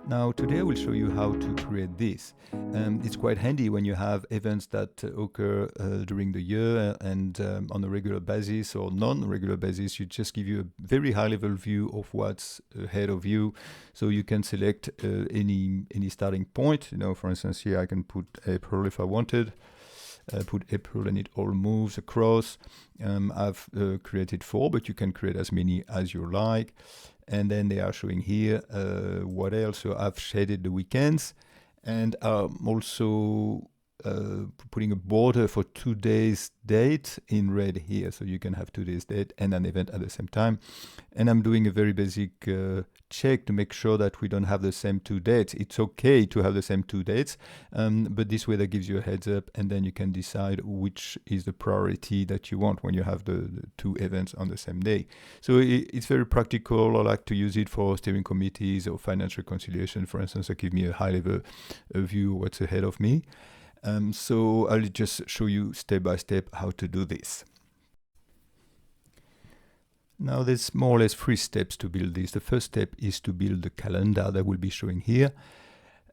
Now today I will show you how to create this. It's quite handy when you have events that occur during the year and on a regular basis or non-regular basis. You just give you a very high-level view of what's ahead of you, so you can select any starting point. For instance, here I can put April if I wanted. Put April and it all moves across. I've created 4, but you can create as many as you like. And then they are showing here what else. So I've shaded the weekends, and I'm also putting a border for 2 days date in red here. So you can have 2 days date and an event at the same time. And I'm doing a very basic check to make sure that we don't have the same 2 dates. It's okay to have the same 2 dates, but this way that gives you a heads up, and then you can decide which is the priority that you want when you have the 2 events on the same day. So it's very practical. I like to use it for steering committees or financial reconciliation, for instance, to give me a high-level view of what's ahead of me. So I'll just show you step by step how to do this. Now there's more or less 3 steps to build this. The first step is to build the calendar that will be showing here.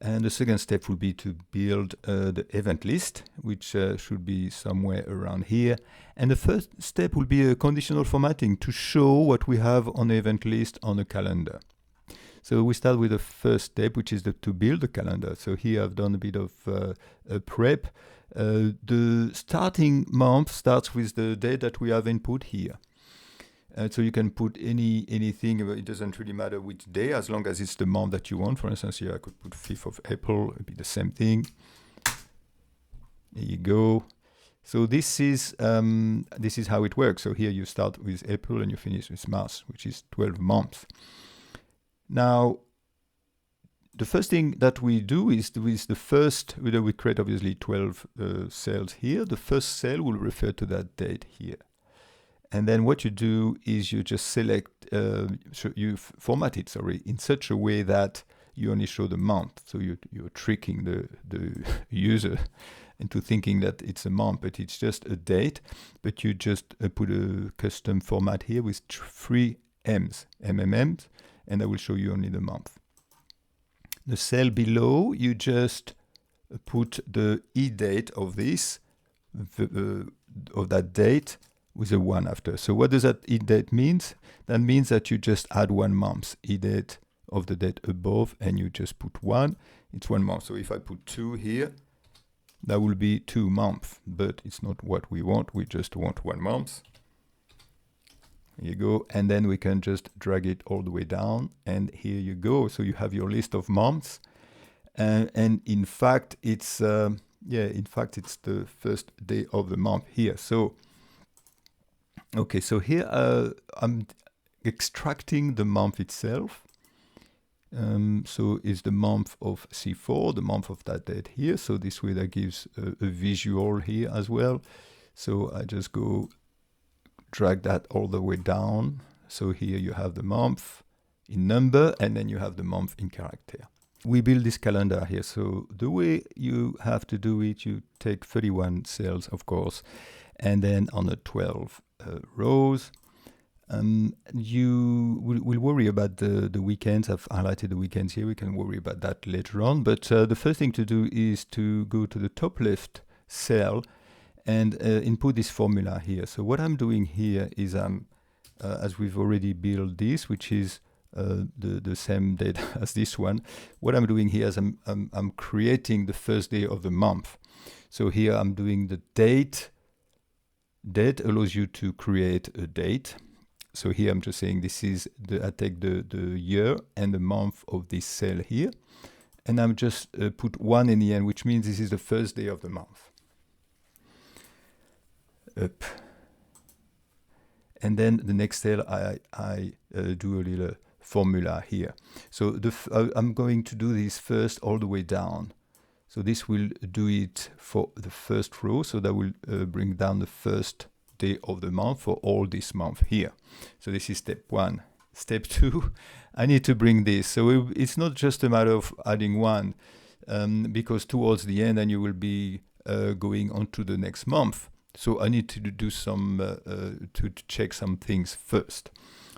And the second step will be to build the event list, which should be somewhere around here. And the first step will be a conditional formatting to show what we have on the event list on the calendar. So we start with the first step, which is to build the calendar. So here I've done a bit of a prep. The starting month starts with the date that we have input here. So you can put anything, it doesn't really matter which day, as long as it's the month that you want. For instance, here I could put 5th of April, it'd be the same thing. There you go. So this is how it works. So here you start with April and you finish with March, which is 12 months. Now, the first thing that we do is with the first, we create obviously 12 cells here. The first cell will refer to that date here. And then what you do is you just select, you format it, in such a way that you only show the month. So you're tricking the user into thinking that it's a month, but it's just a date. But you just put a custom format here with 3 M's, MMMs, and I will show you only the month. The cell below, you just put the e-date of this, of that date, with a 1 after. So what does that e-date mean? That means that you just add 1 month e-date of the date above, and you just put 1. It's 1 month. So if I put 2 here, that will be 2 months, but it's not what we want. We just want 1 month. Here you go. And then we can just drag it all the way down, and here you go. So you have your list of months. And in fact, it's it's the first day of the month here. So okay, so here I'm extracting the month itself. So it's the month of C4, the month of that date here. So this way that gives a visual here as well. So I just go drag that all the way down. So here you have the month in number, and then you have the month in character. We build this calendar here. So the way you have to do it, you take 31 cells, of course, and then on the 12 rows, you will worry about the weekends. I've highlighted the weekends here. We can worry about that later on. But the first thing to do is to go to the top left cell and input this formula here. So what I'm doing here is as we've already built this, which is the same date as this one. What I'm doing here is I'm creating the first day of the month. So here I'm doing the date. Date allows you to create a date. So here I'm just saying this is I take the year and the month of this cell here, and I'm just put 1 in the end, which means this is the first day of the month. Up. And then the next cell I do a little formula here. So I'm going to do this first all the way down. So this will do it for the first row. So that will bring down the first day of the month for all this month here. So this is step 1. Step 2, I need to bring this. So it's not just a matter of adding 1, because towards the end, then you will be going on to the next month. So I need to do some, to check some things first.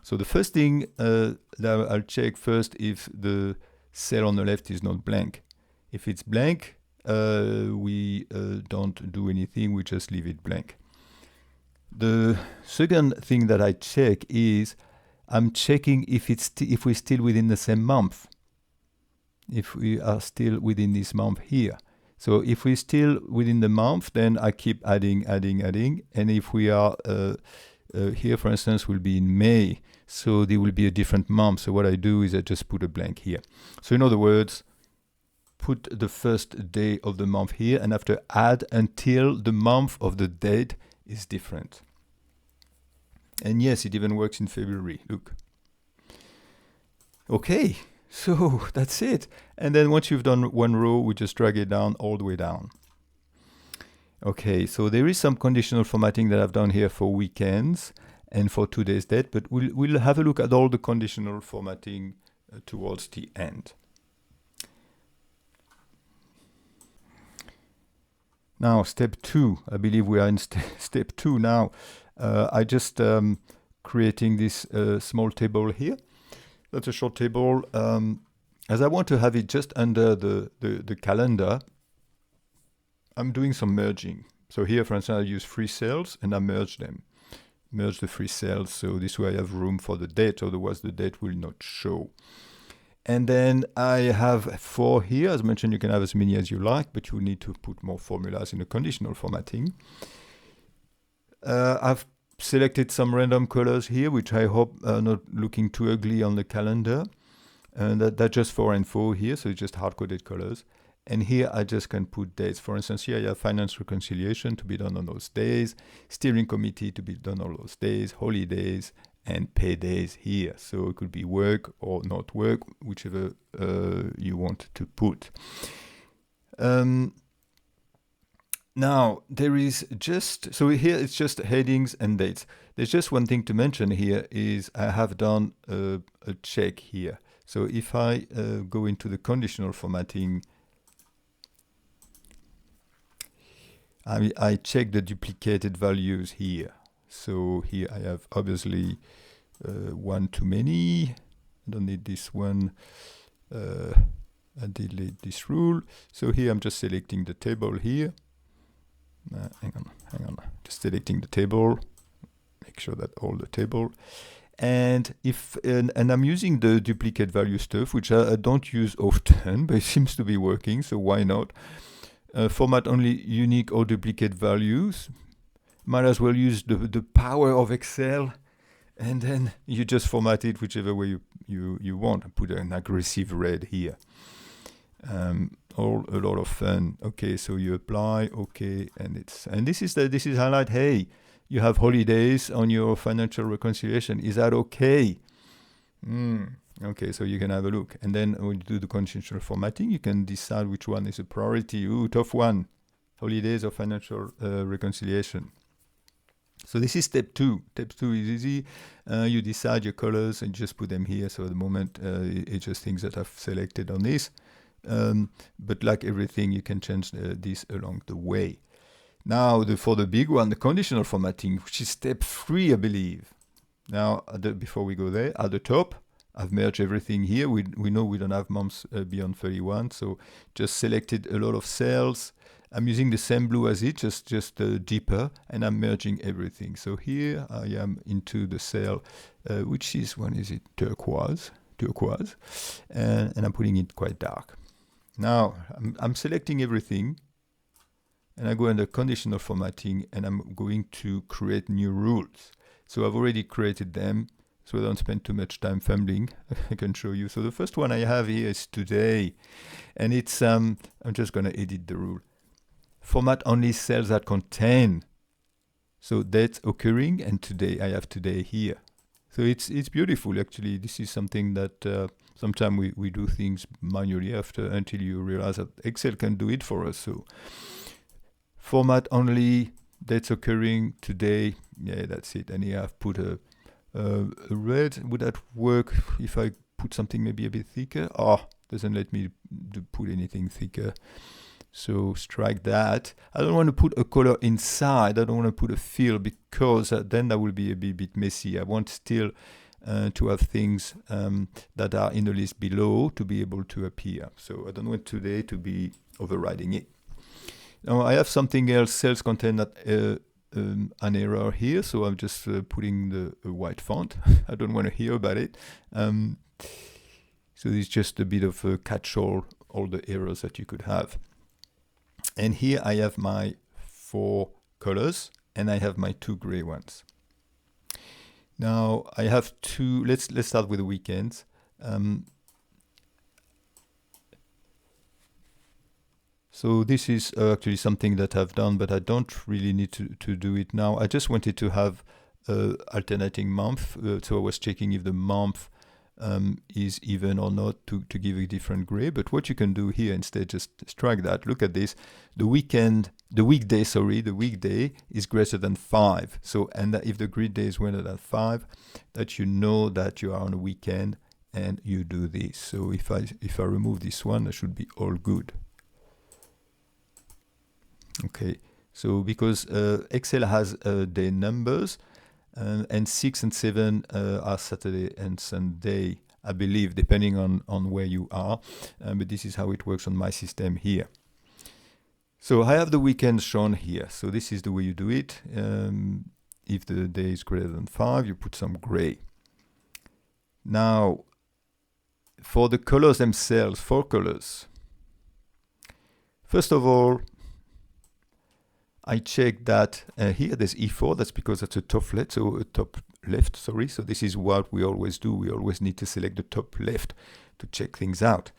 So the first thing that I'll check first if the cell on the left is not blank. If it's blank, we don't do anything, we just leave it blank. The second thing that I check is I'm checking if we're still within the same month. If we are still within this month here. So if we're still within the month, then I keep adding. And if we are here, for instance, will be in May. So there will be a different month. So what I do is I just put a blank here. So in other words, put the first day of the month here and after add until the month of the date is different. And yes, it even works in February. Look. Okay. So that's it. And then once you've done one row, we just drag it down all the way down. Okay, so there is some conditional formatting that I've done here for weekends and for today's date, but we'll have a look at all the conditional formatting towards the end. Now, step 2. I believe we are in step 2 now. I just creating this small table here. That's a short table. As I want to have it just under the calendar, I'm doing some merging. So here, for instance, I use 3 cells and I merge them. Merge the 3 cells, so this way I have room for the date, otherwise the date will not show. And then I have 4 here. As mentioned, you can have as many as you like, but you need to put more formulas in the conditional formatting. I've selected some random colors here, which I hope are not looking too ugly on the calendar. And that's just for info here, so it's just hard-coded colors. And here I just can put dates. For instance, here I have finance reconciliation to be done on those days, steering committee to be done on those days, holidays, and pay days here. So it could be work or not work, whichever you want to put. Now, there is just, so here it's just headings and dates. There's just one thing to mention here is I have done a check here. So if I go into the conditional formatting, I check the duplicated values here. So here I have obviously one too many. I don't need this one. I delete this rule. So here I'm just selecting the table here. Hang on. Just selecting the table. Make sure that all the table. And and I'm using the duplicate value stuff, which I don't use often, but it seems to be working. So why not? Format only unique or duplicate values. Might as well use the power of Excel, and then you just format it whichever way you want. Put an aggressive red here. All a lot of fun. Okay, so you apply. Okay, and this is highlight. Hey, you have holidays on your financial reconciliation. Is that okay? Okay, so you can have a look. And then when you do the conditional formatting, you can decide which one is a priority. Ooh, tough one. Holidays or financial reconciliation. So this is step 2. Step 2 is easy. You decide your colors and just put them here. So at the moment, it's just things that I've selected on this. But like everything, you can change this along the way. Now, for the big one, the conditional formatting, which is step 3, I believe. Now, before we go there, at the top, I've merged everything here. We know we don't have months beyond 31, so just selected a lot of cells. I'm using the same blue as it, just deeper, and I'm merging everything. So here I am into the cell, which is, when is it? Turquoise, and I'm putting it quite dark. Now, I'm selecting everything, and I go under conditional formatting, and I'm going to create new rules. So I've already created them, so I don't spend too much time fumbling. I can show you. So the first one I have here is today, and it's, I'm just going to edit the rule. Format only cells that contain, so dates occurring, and today, I have today here. So it's beautiful, actually. This is something that sometimes we do things manually until you realize that Excel can do it for us. So format only, dates occurring, today, yeah, that's it. And here I've put a red. Would that work if I put something maybe a bit thicker? Oh, doesn't let me put anything thicker. So strike that. I don't want to put a color inside. I don't want to put a fill because then that will be a bit messy. I want still to have things that are in the list below to be able to appear. So I don't want today to be overriding it. Now I have something else, cells contain that, an error here, so I'm just putting the white font. I don't want to hear about it. So it's just a bit of a catch-all, all the errors that you could have. And here I have my 4 colors, and I have my 2 gray ones. Now I have 2, let's start with the weekends. So this is actually something that I've done, but I don't really need to do it now. I just wanted to have alternating month, so I was checking if the month is even or not to give a different gray. But what you can do here instead, just strike that. Look at this. The weekday is greater than 5. So, and if the grid day is greater than 5, that you know that you are on a weekend, and you do this. So if I remove this one, that should be all good. Okay. So because Excel has day numbers. And 6 and 7 are Saturday and Sunday, I believe, depending on where you are. But this is how it works on my system here. So I have the weekend shown here. So this is the way you do it. If the day is greater than 5, you put some gray. Now, for the colors themselves, 4 colors. First of all, I check that here there's E4, that's because that's a top left, sorry. So this is what we always do. We always need to select the top left to check things out.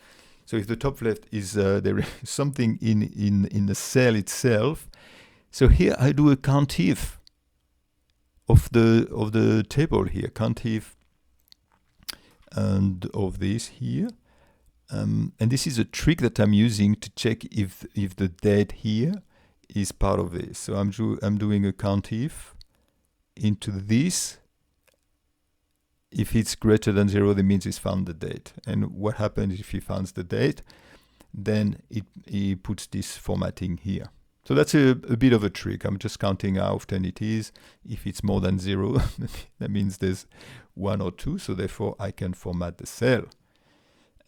So if the top left is, there is something in the cell itself. So here I do a COUNTIF of the table here, COUNTIF and of this here. And this is a trick that I'm using to check if the date here is part of this. So I'm doing a COUNTIF into this. If it's greater than 0, that means it's found the date. And what happens if he finds the date? Then he puts this formatting here. So that's a bit of a trick. I'm just counting how often it is. If it's more than 0, that means there's 1 or 2. So therefore, I can format the cell.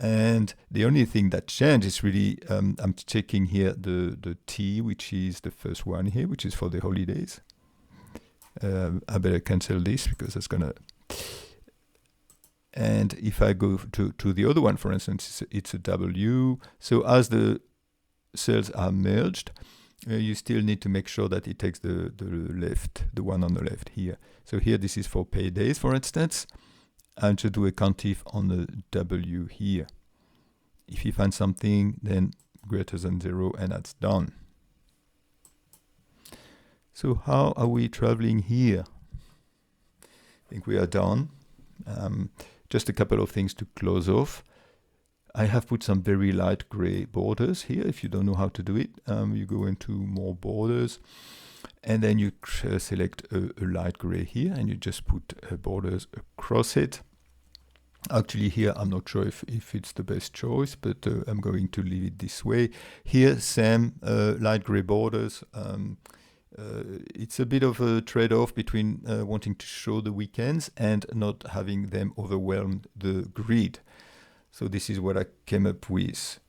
And the only thing that changed is really, I'm checking here the T, which is the first one here, which is for the holidays. I better cancel this because that's going to... And if I go to the other one, for instance, it's a W. So as the cells are merged, you still need to make sure that it takes the one on the left here. So here, this is for paydays, for instance. And to do a COUNTIF on the W here. If you find something, then greater than 0, and that's done. So how are we traveling here? I think we are done. Just a couple of things to close off. I have put some very light gray borders here. If you don't know how to do it, you go into more borders. And then you select a light gray here, and you just put borders across it. Actually, here I'm not sure if it's the best choice, but I'm going to leave it this way. Here, same light gray borders. It's a bit of a trade-off between wanting to show the weekends and not having them overwhelm the grid. So this is what I came up with.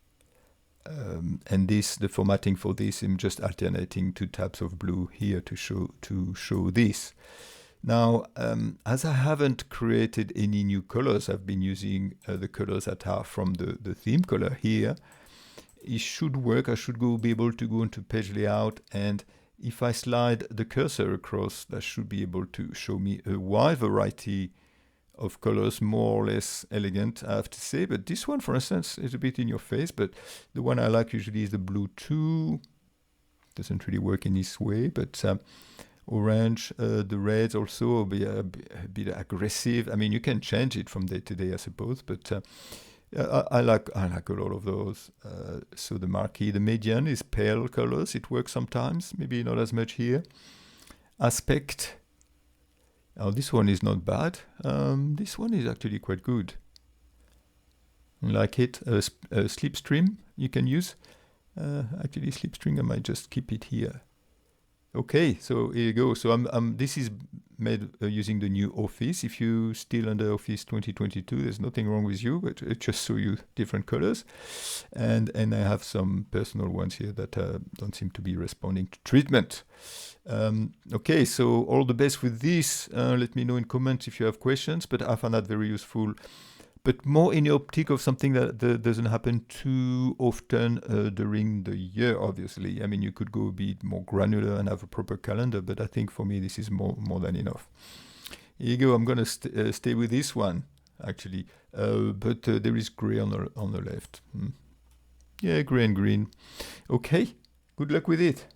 And the formatting for this, I'm just alternating 2 tabs of blue here to show this. Now, as I haven't created any new colors, I've been using the colors that are from the theme color here. It should work. I should be able to go into page layout, and if I slide the cursor across, that should be able to show me a wide variety of colors, more or less elegant, I have to say. But this one, for instance, is a bit in your face, but the one I like usually is the blue 2. Doesn't really work in this way, but orange, the reds also be a bit aggressive. I mean, you can change it from day to day, I suppose, but I like a lot of those. So the marquee, the median is pale colors. It works sometimes, maybe not as much here. Aspect. Now this one is not bad. This one is actually quite good. I like it. Slipstream you can use. Actually, slipstream, I might just keep it here. Okay, so here you go. So this is made using the new Office. If you still under Office 2022, there's nothing wrong with you, but it just show you different colors. And I have some personal ones here that don't seem to be responding to treatment. Okay, so all the best with this. Let me know in comments if you have questions, but I found that very useful. But more in the optic of something that doesn't happen too often during the year, obviously. I mean, you could go a bit more granular and have a proper calendar, but I think for me this is more than enough. Here you go, I'm going to stay with this one, actually. But there is gray on the left. Yeah, gray and green. Okay, good luck with it.